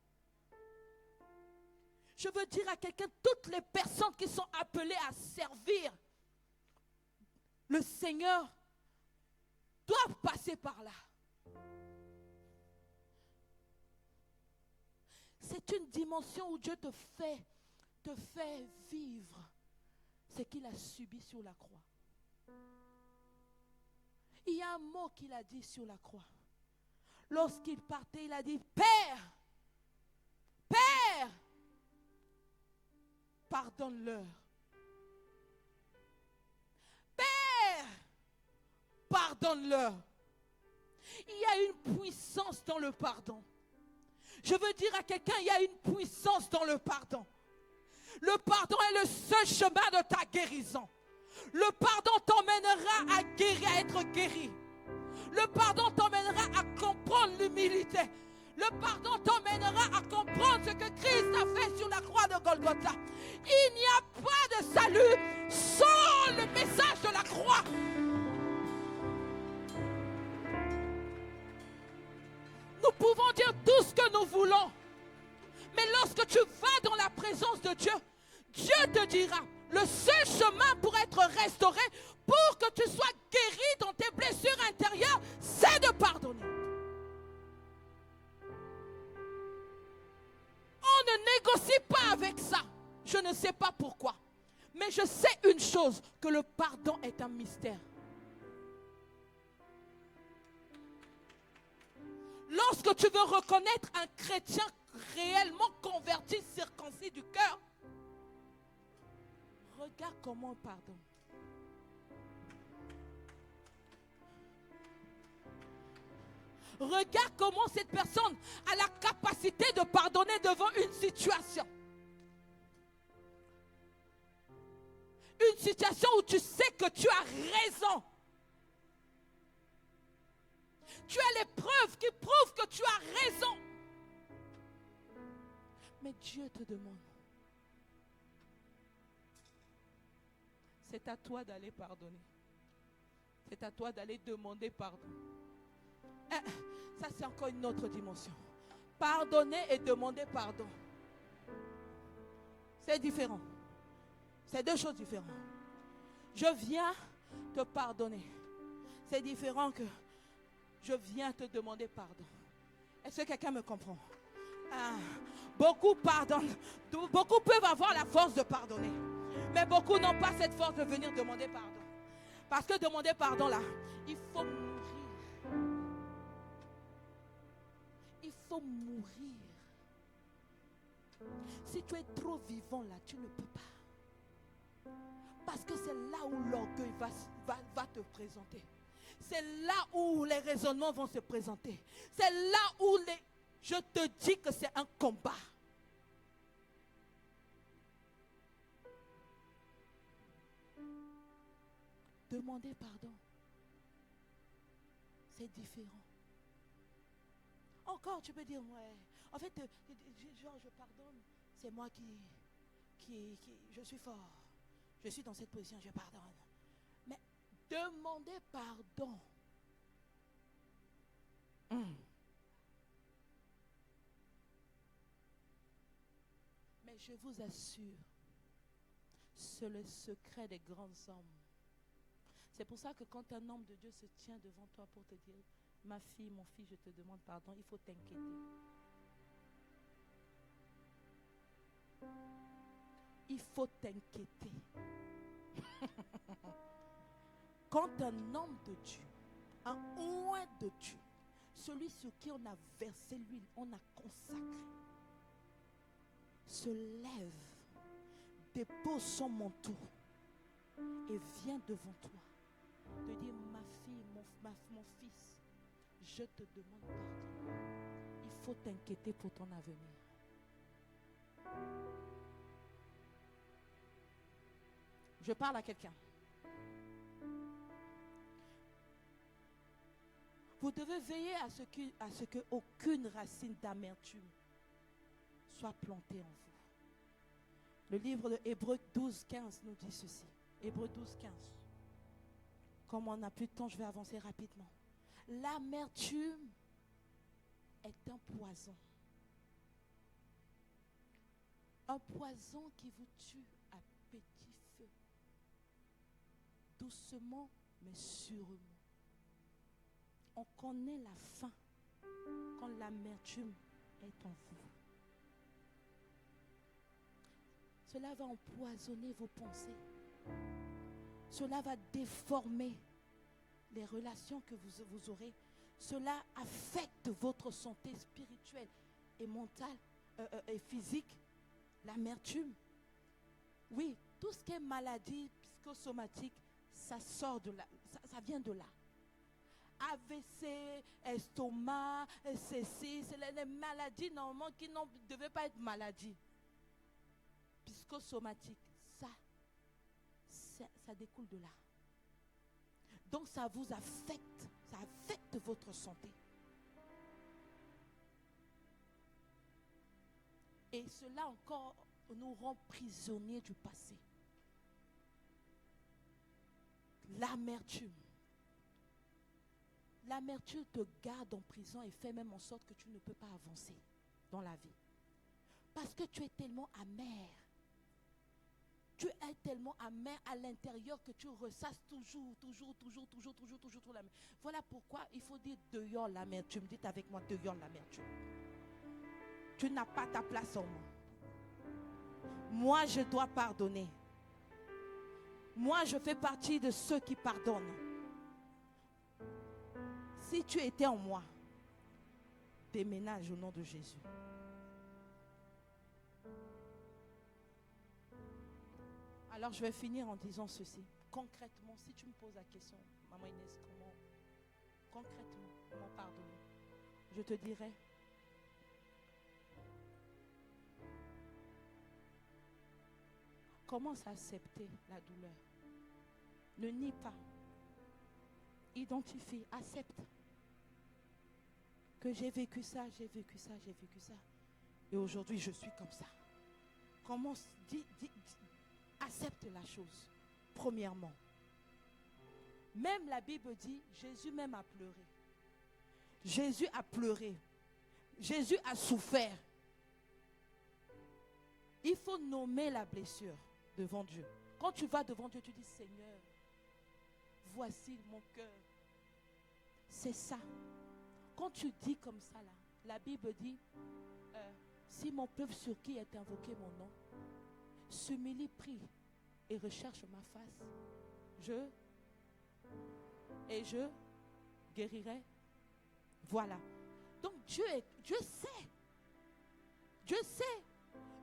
Je veux dire à quelqu'un, toutes les personnes qui sont appelées à servir le Seigneur doivent passer par là. C'est une dimension où Dieu te fait vivre ce qu'il a subi sur la croix. Il y a un mot qu'il a dit sur la croix. Lorsqu'il partait, il a dit, Père, Père, pardonne-leur. Père, pardonne-leur. Il y a une puissance dans le pardon. Je veux dire à quelqu'un, il y a une puissance dans le pardon. Le pardon est le seul chemin de ta guérison. Le pardon t'emmènera à guérir, à être guéri. Le pardon t'emmènera à comprendre l'humilité. Le pardon t'emmènera à comprendre ce que Christ a fait sur la croix de Golgotha. Il n'y a pas de salut sans le message de la croix. Nous pouvons dire tout ce que nous voulons. Mais lorsque tu vas dans la présence de Dieu, Dieu te dira, le seul chemin pour être restauré, pour que tu sois guéri dans tes blessures intérieures, c'est de pardonner. On ne négocie pas avec ça. Je ne sais pas pourquoi. Mais je sais une chose, que le pardon est un mystère. Lorsque tu veux reconnaître un chrétien réellement converti, circoncis du cœur, regarde comment on pardonne. Regarde comment cette personne a la capacité de pardonner devant une situation. Une situation où tu sais que tu as raison. Tu as les preuves qui prouvent que tu as raison. Mais Dieu te demande. C'est à toi d'aller pardonner. C'est à toi d'aller demander pardon. Ça, c'est encore une autre dimension. Pardonner et demander pardon. C'est différent. C'est deux choses différentes. Je viens te pardonner. C'est différent que je viens te demander pardon. Est-ce que quelqu'un me comprend? Beaucoup pardonnent. Beaucoup peuvent avoir la force de pardonner. Mais beaucoup n'ont pas cette force de venir demander pardon. Parce que demander pardon là, il faut mourir. Il faut mourir. Si tu es trop vivant là, tu ne peux pas. Parce que c'est là où l'orgueil va te présenter. C'est là où les raisonnements vont se présenter. C'est là où je te dis que c'est un combat. Demander pardon, c'est différent. Encore, tu peux dire, ouais, en fait, genre, je pardonne, c'est moi qui, je suis fort. Je suis dans cette position, je pardonne. Mais demander pardon. Mais je vous assure, c'est le secret des grands hommes. C'est pour ça que quand un homme de Dieu se tient devant toi pour te dire, ma fille, mon fils, je te demande pardon, il faut t'inquiéter. Il faut t'inquiéter. quand un homme de Dieu, un oint de Dieu, celui sur qui on a versé l'huile, on a consacré, se lève, dépose son manteau et vient devant toi, te dire, ma fille, mon fils, je te demande pardon. Il faut t'inquiéter pour ton avenir. Je parle à quelqu'un. Vous devez veiller à ce que aucune racine d'amertume soit plantée en vous. Le livre de Hébreux 12, 15 nous dit ceci. Hébreux 12, 15. Comme on n'a plus de temps, je vais avancer rapidement. L'amertume est un poison. Un poison qui vous tue à petit feu. Doucement, mais sûrement. On connaît la fin quand l'amertume est en vous. Cela va empoisonner vos pensées. Cela va déformer les relations que vous aurez. Cela affecte votre santé spirituelle et mentale et physique. L'amertume. Oui, tout ce qui est maladie psychosomatique, ça sort de là, ça vient de là. AVC, estomac, ceci, c'est les maladies normalement qui ne devaient pas être maladies. Psychosomatique, ça découle de là. Donc ça vous affecte, ça affecte votre santé. Et cela encore nous rend prisonniers du passé. L'amertume. L'amertume te garde en prison et fait même en sorte que tu ne peux pas avancer dans la vie. Parce que tu es tellement amer. Tu es tellement amer à l'intérieur que tu ressasses toujours l'amertume. Voilà pourquoi il faut dire dehors l'amertume. Dites avec moi, dehors l'amertume. Tu n'as pas ta place en moi. Moi, je dois pardonner. Moi, je fais partie de ceux qui pardonnent. Si tu étais en moi, déménage au nom de Jésus. Alors, je vais finir en disant ceci. Concrètement, si tu me poses la question, Maman Inès, comment pardonner? Je te dirais, commence à accepter la douleur. Ne nie pas. Identifie, accepte. Que j'ai vécu ça. Et aujourd'hui, je suis comme ça. Commence, accepte la chose. Premièrement. Même la Bible dit, Jésus même a pleuré. Jésus a pleuré. Jésus a souffert. Il faut nommer la blessure devant Dieu. Quand tu vas devant Dieu, tu dis, Seigneur, voici mon cœur. C'est ça. Quand tu dis comme ça, là, la Bible dit, si mon peuple sur qui est invoqué mon nom, s'humilie, prie et recherche ma face, je guérirai. Voilà. Donc Dieu sait. Dieu sait.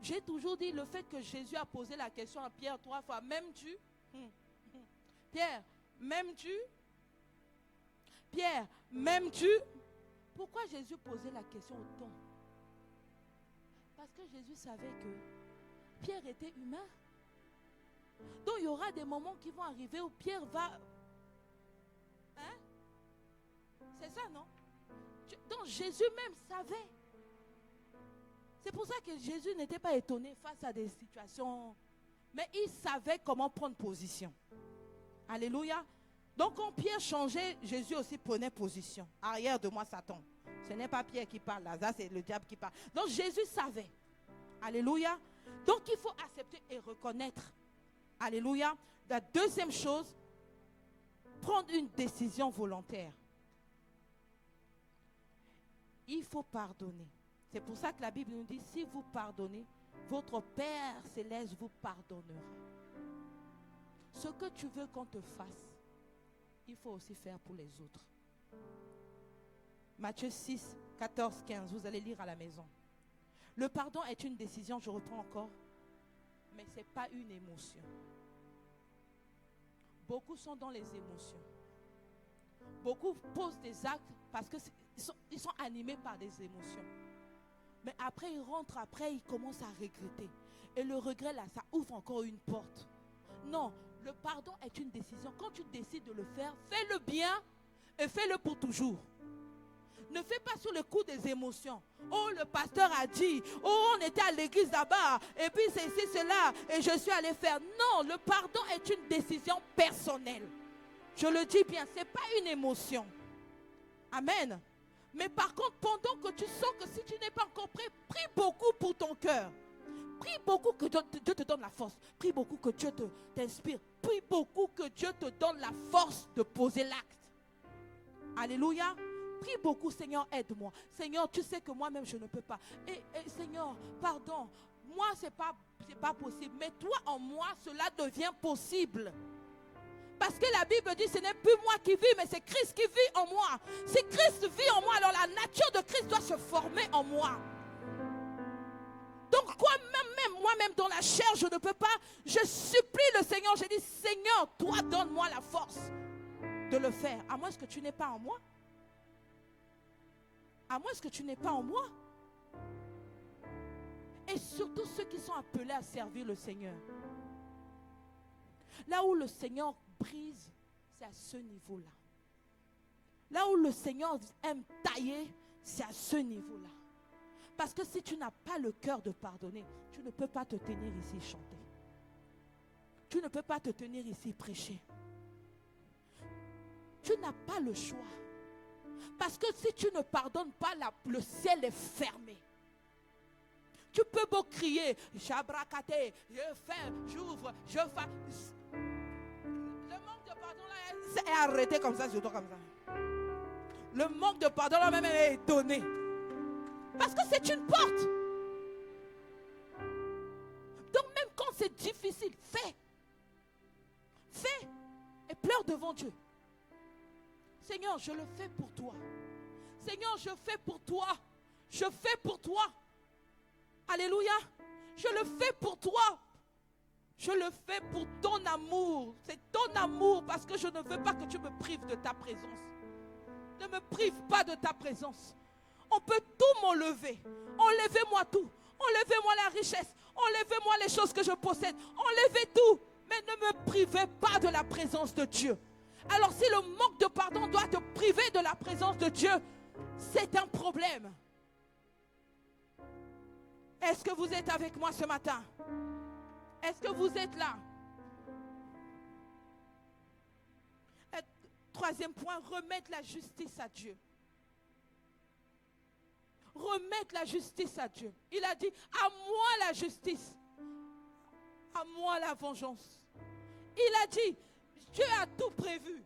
J'ai toujours dit le fait que Jésus a posé la question à Pierre 3 fois, m'aimes-tu? Pierre, m'aimes-tu? Pierre, m'aimes-tu? Pourquoi Jésus posait la question autant? Parce que Jésus savait que Pierre était humain. Donc il y aura des moments qui vont arriver où Pierre va... Hein? C'est ça, non? Donc Jésus même savait. C'est pour ça que Jésus n'était pas étonné face à des situations. Mais il savait comment prendre position. Alléluia. Donc quand Pierre changeait, Jésus aussi prenait position. Arrière de moi, Satan. Ce n'est pas Pierre qui parle là, c'est le diable qui parle. Donc Jésus savait. Alléluia. Donc il faut accepter et reconnaître. Alléluia. La deuxième chose, prendre une décision volontaire. Il faut pardonner. C'est pour ça que la Bible nous dit, si vous pardonnez, votre Père céleste vous pardonnera. Ce que tu veux qu'on te fasse, il faut aussi faire pour les autres. Matthieu 6, 14, 15, vous allez lire à la maison. Le pardon est une décision, je reprends encore, mais ce n'est pas une émotion. Beaucoup sont dans les émotions. Beaucoup posent des actes parce qu'ils sont animés par des émotions. Mais après, ils rentrent, après, ils commencent à regretter. Et le regret, là, ça ouvre encore une porte. Non, le pardon est une décision. Quand tu décides de le faire, fais-le bien et fais-le pour toujours. Ne fais pas sur le coup des émotions. Oh, le pasteur a dit. Oh, on était à l'église là-bas. Et puis c'est ici, c'est là. Et je suis allé faire. Non, le pardon est une décision personnelle. Je le dis bien, ce n'est pas une émotion. Amen. Mais par contre, pendant que tu sens que si tu n'es pas encore prêt, prie beaucoup pour ton cœur. Prie beaucoup que Dieu te donne la force. Prie beaucoup que Dieu t'inspire. Prie beaucoup que Dieu te donne la force de poser l'acte. Alléluia. Prie beaucoup, Seigneur, aide-moi. Seigneur, tu sais que moi-même, je ne peux pas. Et Seigneur, pardon. Moi, ce n'est pas possible. Mais toi, en moi, cela devient possible. Parce que la Bible dit, ce n'est plus moi qui vis, mais c'est Christ qui vit en moi. Si Christ vit en moi, alors la nature de Christ doit se former en moi. Donc, moi-même dans la chair, je ne peux pas. Je supplie le Seigneur. Je dis, Seigneur, toi, donne-moi la force de le faire. À moins que tu n'es pas en moi. À moins que tu n'es pas en moi. Et surtout ceux qui sont appelés à servir le Seigneur. Là où le Seigneur brise, c'est à ce niveau-là. Là où le Seigneur aime tailler, c'est à ce niveau-là. Parce que si tu n'as pas le cœur de pardonner, tu ne peux pas te tenir ici chanter. Tu ne peux pas te tenir ici prêcher. Tu n'as pas le choix. Parce que si tu ne pardonnes pas, le ciel est fermé. Tu peux beau crier, j'abracate, je fais, j'ouvre, je fais. Le manque de pardon là, c'est arrêté comme ça, surtout comme ça. Le manque de pardon là même est donné. Parce que c'est une porte. Donc même quand c'est difficile, fais. Fais. Et pleure devant Dieu. Seigneur, je le fais pour toi. Seigneur, je fais pour toi. Je fais pour toi. Alléluia. Je le fais pour toi. Je le fais pour ton amour. C'est ton amour parce que je ne veux pas que tu me prives de ta présence. Ne me prive pas de ta présence. On peut tout m'enlever. Enlevez-moi tout. Enlevez-moi la richesse. Enlevez-moi les choses que je possède. Enlevez tout. Mais ne me privez pas de la présence de Dieu. Alors si le manque de pardon doit te priver de la présence de Dieu, c'est un problème. Est-ce que vous êtes avec moi ce matin? Est-ce que vous êtes là? Troisième point, remettre la justice à Dieu. Remettre la justice à Dieu. Il a dit, à moi la justice, à moi la vengeance. Il a dit, Dieu a tout prévu.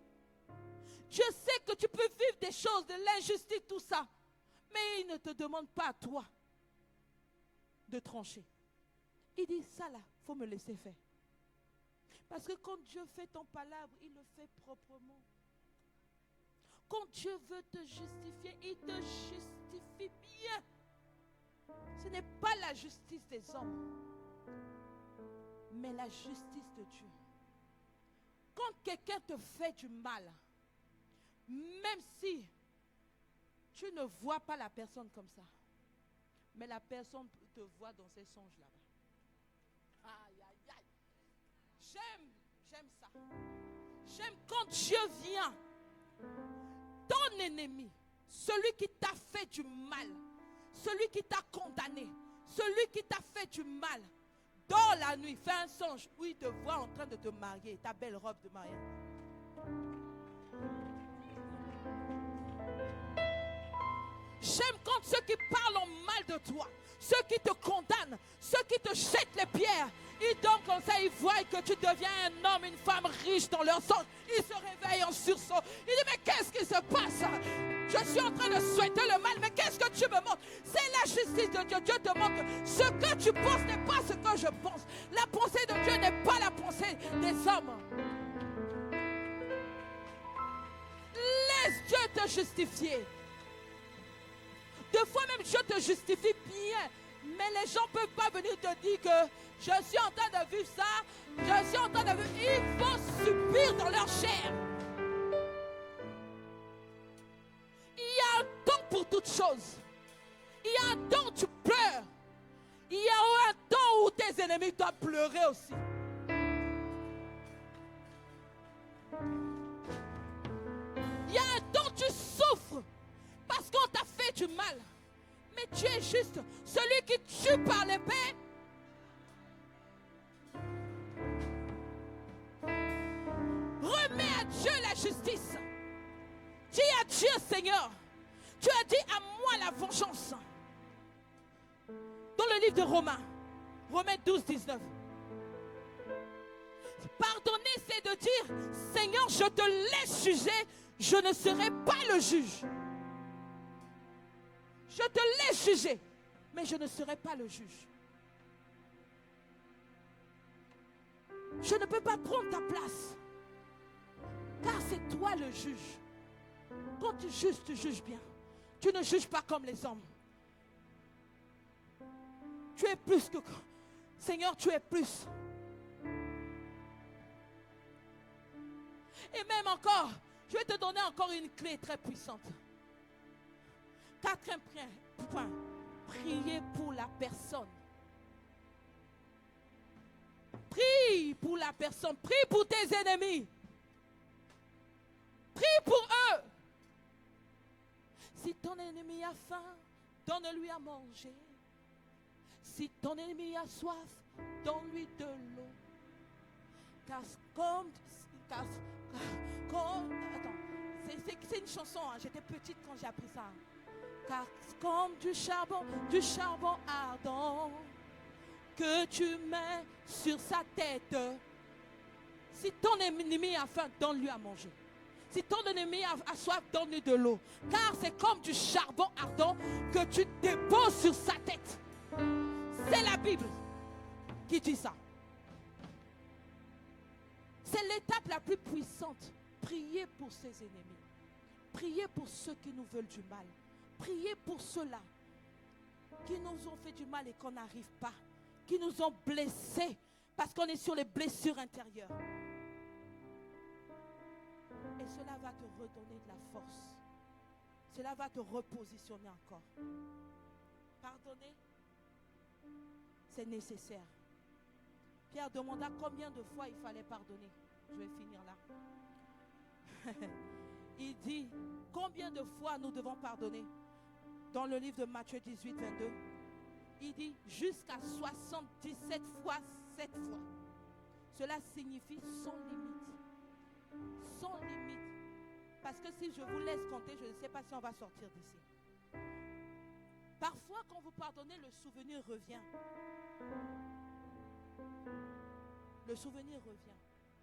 Dieu sait que tu peux vivre des choses, de l'injustice, tout ça. Mais il ne te demande pas à toi de trancher. Il dit, ça là, il faut me laisser faire. Parce que quand Dieu fait ton palabre, il le fait proprement. Quand Dieu veut te justifier, il te justifie bien. Ce n'est pas la justice des hommes, mais la justice de Dieu. Quand quelqu'un te fait du mal, même si tu ne vois pas la personne comme ça, mais la personne te voit dans ses songes là-bas. Aïe, aïe, aïe. J'aime ça. J'aime quand Dieu vient. Ton ennemi, celui qui t'a fait du mal, celui qui t'a condamné, celui qui t'a fait du mal, dans la nuit, fais un songe où il te voit en train de te marier, ta belle robe de mariage. J'aime quand ceux qui parlent en mal de toi, ceux qui te condamnent, ceux qui te jettent les pierres, ils dorment comme ça, ils voient que tu deviens un homme, une femme riche dans leur songe. Ils se réveillent en sursaut. Ils disent, mais qu'est-ce qui se passe? Je suis en train de souhaiter le mal, mais qu'est-ce que tu me montres? C'est la justice de Dieu. Dieu te montre que ce que tu penses n'est pas ce que je pense. La pensée de Dieu n'est pas la pensée des hommes. justifier. Des fois même, je te justifie bien. Mais les gens ne peuvent pas venir te dire que je suis en train de vivre ça. Je suis en train de vivre. Il faut subir dans leur chair. Il y a un temps pour toutes choses. Il y a un temps où tu pleures. Il y a un temps où tes ennemis doivent pleurer aussi. Il y a un temps où tu souffres parce qu'on t'a fait du mal. Mais tu es juste celui qui tue par l'épée. Remets à Dieu la justice. Dis à Dieu, Seigneur, tu as dit à moi la vengeance. Dans le livre de Romains 12, 19. Pardonner, c'est de dire, Seigneur, je te laisse juger, je ne serai pas le juge. Je te laisse juger, mais je ne serai pas le juge. Je ne peux pas prendre ta place, car c'est toi le juge. Quand tu juges bien. Tu ne juges pas comme les hommes. Tu es plus que... Seigneur, tu es plus. Et même encore, je vais te donner encore une clé très puissante. Quatrième point, prier pour la personne. Prie pour la personne, prie pour tes ennemis. Prie pour eux. Si ton ennemi a faim, donne-lui à manger. Si ton ennemi a soif, donne-lui de l'eau. Car c'est une chanson, hein. J'étais petite quand j'ai appris ça. Car comme du charbon ardent que tu mets sur sa tête. Si ton ennemi a faim, donne-lui à manger. Si ton ennemi a soif, donne-lui de l'eau. Car c'est comme du charbon ardent que tu déposes sur sa tête. C'est la Bible qui dit ça. C'est l'étape la plus puissante. Priez pour ses ennemis. Priez pour ceux qui nous veulent du mal. Priez pour ceux-là qui nous ont fait du mal et qu'on n'arrive pas. Qui nous ont blessés parce qu'on est sur les blessures intérieures. Et cela va te redonner de la force. Cela va te repositionner encore. Pardonner, c'est nécessaire. Pierre demanda combien de fois il fallait pardonner. Je vais finir là. Il dit combien de fois nous devons pardonner. Dans le livre de Matthieu 18, 22, il dit jusqu'à 77 fois 7 fois. Cela signifie sans limite. Sans limite. Parce que si je vous laisse compter, je ne sais pas si on va sortir d'ici. Parfois, quand vous pardonnez, le souvenir revient. Le souvenir revient.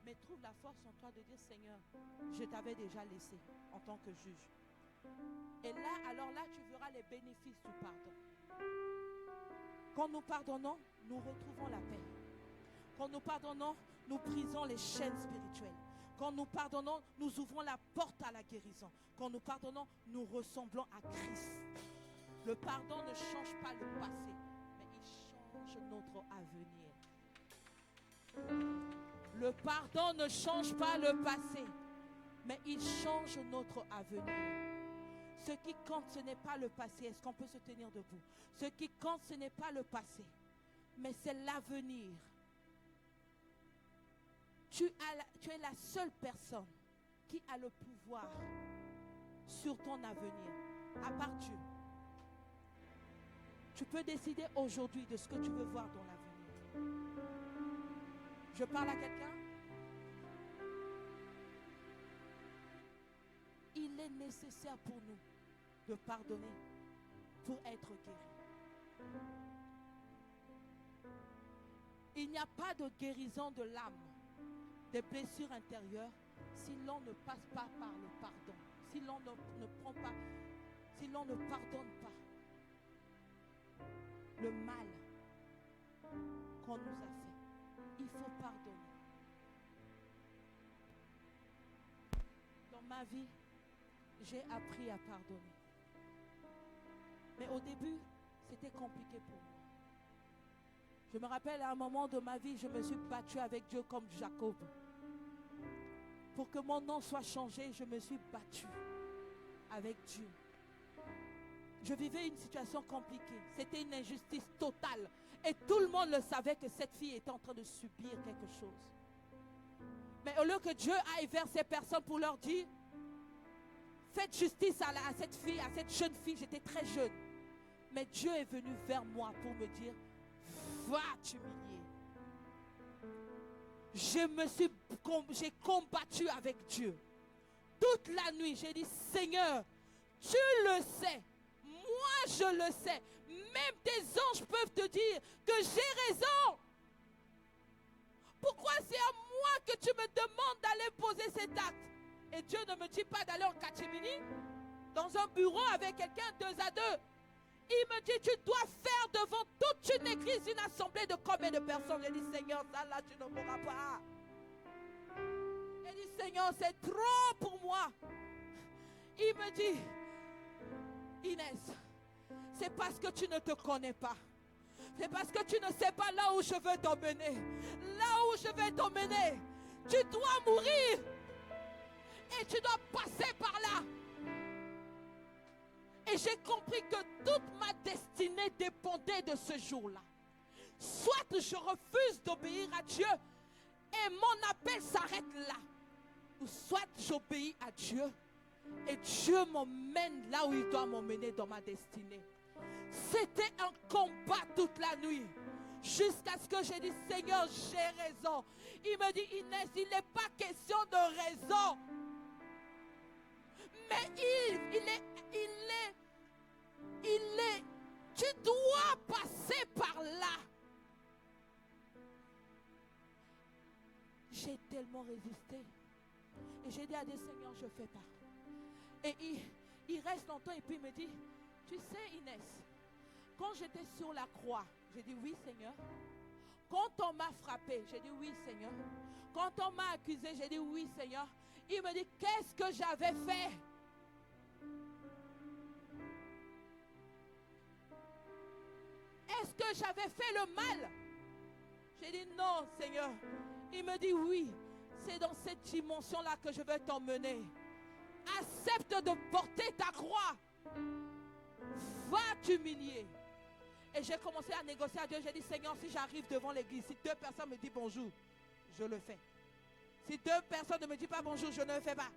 Mais trouve la force en toi de dire, Seigneur, je t'avais déjà laissé en tant que juge. Et là, alors là, tu verras les bénéfices du pardon. Quand nous pardonnons, nous retrouvons la paix. Quand nous pardonnons, nous brisons les chaînes spirituelles. Quand nous pardonnons, nous ouvrons la porte à la guérison. Quand nous pardonnons, nous ressemblons à Christ. Le pardon ne change pas le passé, mais il change notre avenir. Le pardon ne change pas le passé, mais il change notre avenir. Ce qui compte, ce n'est pas le passé. Est-ce qu'on peut se tenir debout? Ce qui compte, ce n'est pas le passé, mais c'est l'avenir. Tu es la seule personne qui a le pouvoir sur ton avenir, à part Dieu. Tu peux décider aujourd'hui de ce que tu veux voir dans l'avenir. Je parle à quelqu'un? Il est nécessaire pour nous de pardonner pour être guéri. Il n'y a pas de guérison de l'âme, des blessures intérieures, si l'on ne passe pas par le pardon, si l'on ne prend pas, si l'on ne pardonne pas le mal qu'on nous a fait. Il faut pardonner. Dans ma vie, j'ai appris à pardonner. Mais au début, c'était compliqué pour moi. Je me rappelle à un moment de ma vie, je me suis battue avec Dieu comme Jacob. Pour que mon nom soit changé, je me suis battue avec Dieu. Je vivais une situation compliquée. C'était une injustice totale. Et tout le monde le savait que cette fille était en train de subir quelque chose. Mais au lieu que Dieu aille vers ces personnes pour leur dire, faites justice à cette fille, à cette jeune fille, j'étais très jeune. Mais Dieu est venu vers moi pour me dire, va t'humilier. J'ai combattu avec Dieu. Toute la nuit, j'ai dit, Seigneur, tu le sais. Moi, je le sais. Même tes anges peuvent te dire que j'ai raison. Pourquoi c'est à moi que tu me demandes d'aller poser cet acte? Et Dieu ne me dit pas d'aller en catimini, dans un bureau avec quelqu'un 2 à 2. Il me dit, tu dois faire devant toute une église, une assemblée de combien de personnes? J'ai dit, Seigneur, ça là, tu ne pourras pas. J'ai dit, Seigneur, c'est trop pour moi. Il me dit, Inès, c'est parce que tu ne te connais pas. C'est parce que tu ne sais pas là où je veux t'emmener. Là où je vais t'emmener, tu dois mourir. Et tu dois passer par là. Et j'ai compris que toute ma destinée dépendait de ce jour-là. Soit je refuse d'obéir à Dieu et mon appel s'arrête là. Ou soit j'obéis à Dieu et Dieu m'emmène là où il doit m'emmener dans ma destinée. C'était un combat toute la nuit. Jusqu'à ce que j'ai dit, Seigneur, j'ai raison. Il me dit, Inès, il n'est pas question de raison. Mais tu dois passer par là. J'ai tellement résisté. Et j'ai dit à Dieu, Seigneur, je ne fais pas. Et il reste longtemps et puis il me dit, tu sais Inès, quand j'étais sur la croix, j'ai dit oui Seigneur. Quand on m'a frappé, j'ai dit oui Seigneur. Quand on m'a accusé, j'ai dit oui Seigneur. Il me dit, qu'est-ce que j'avais fait? Est-ce que j'avais fait le mal? J'ai dit non Seigneur. Il me dit oui, c'est dans cette dimension-là que je vais t'emmener. Accepte de porter ta croix. Va t'humilier. Et j'ai commencé à négocier à Dieu. J'ai dit, Seigneur, si j'arrive devant l'église, si 2 personnes me disent bonjour, je le fais. Si 2 personnes ne me disent pas bonjour, je ne le fais pas.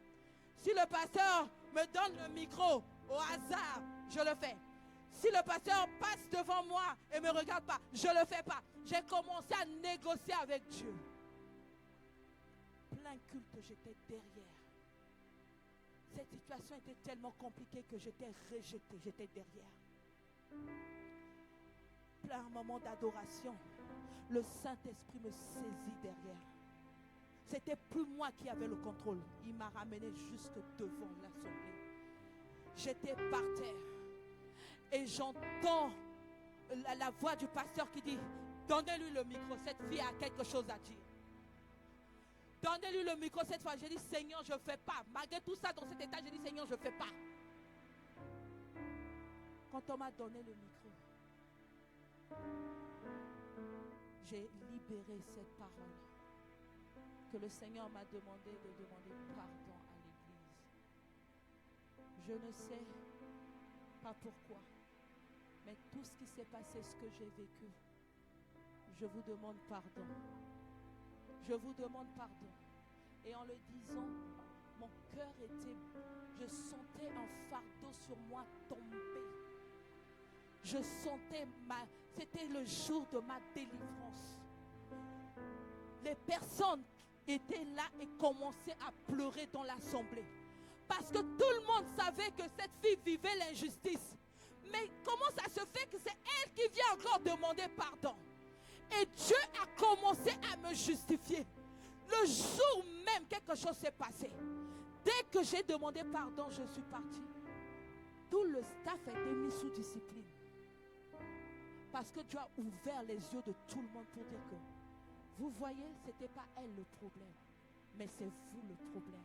Si le pasteur me donne le micro au hasard, je le fais. Si le pasteur passe devant moi et ne me regarde pas, je ne le fais pas. J'ai commencé à négocier avec Dieu. Plein culte, j'étais derrière. Cette situation était tellement compliquée que j'étais rejetée, j'étais derrière. Plein moment d'adoration, le Saint-Esprit me saisit derrière. C'était plus moi qui avais le contrôle. Il m'a ramené jusque devant l'assemblée. J'étais par terre et j'entends la voix du pasteur qui dit, donnez-lui le micro, cette fille a quelque chose à dire. Donnez-lui le micro cette fois. J'ai dit, Seigneur, je ne fais pas. Malgré tout ça, dans cet état, j'ai dit, Seigneur, je ne fais pas. Quand on m'a donné le micro, j'ai libéré cette parole que le Seigneur m'a demandé de demander pardon à l'église. Je ne sais pas pourquoi, mais tout ce qui s'est passé, ce que j'ai vécu, je vous demande pardon. Je vous demande pardon. Et en le disant, mon cœur était, je sentais un fardeau sur moi tomber. Je sentais c'était le jour de ma délivrance. Les personnes étaient là et commençaient à pleurer dans l'assemblée. Parce que tout le monde savait que cette fille vivait l'injustice. Mais comment ça se fait que c'est elle qui vient encore demander pardon? Et Dieu a commencé à me justifier. Le jour même, quelque chose s'est passé. Dès que j'ai demandé pardon, je suis partie. Tout le staff a été mis sous discipline. Parce que Dieu a ouvert les yeux de tout le monde pour dire que, vous voyez, ce n'était pas elle le problème, mais c'est vous le problème.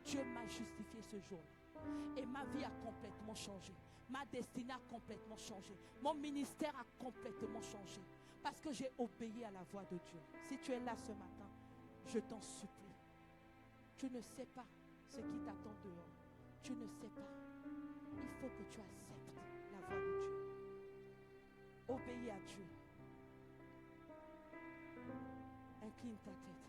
Dieu m'a justifié ce jour-là. Et ma vie a complètement changé. Ma destinée a complètement changé. Mon ministère a complètement changé. Parce que j'ai obéi à la voix de Dieu. Si tu es là ce matin, je t'en supplie. Tu ne sais pas ce qui t'attend dehors. Tu ne sais pas. Il faut que tu acceptes la voix de Dieu. Obéis à Dieu. Incline ta tête.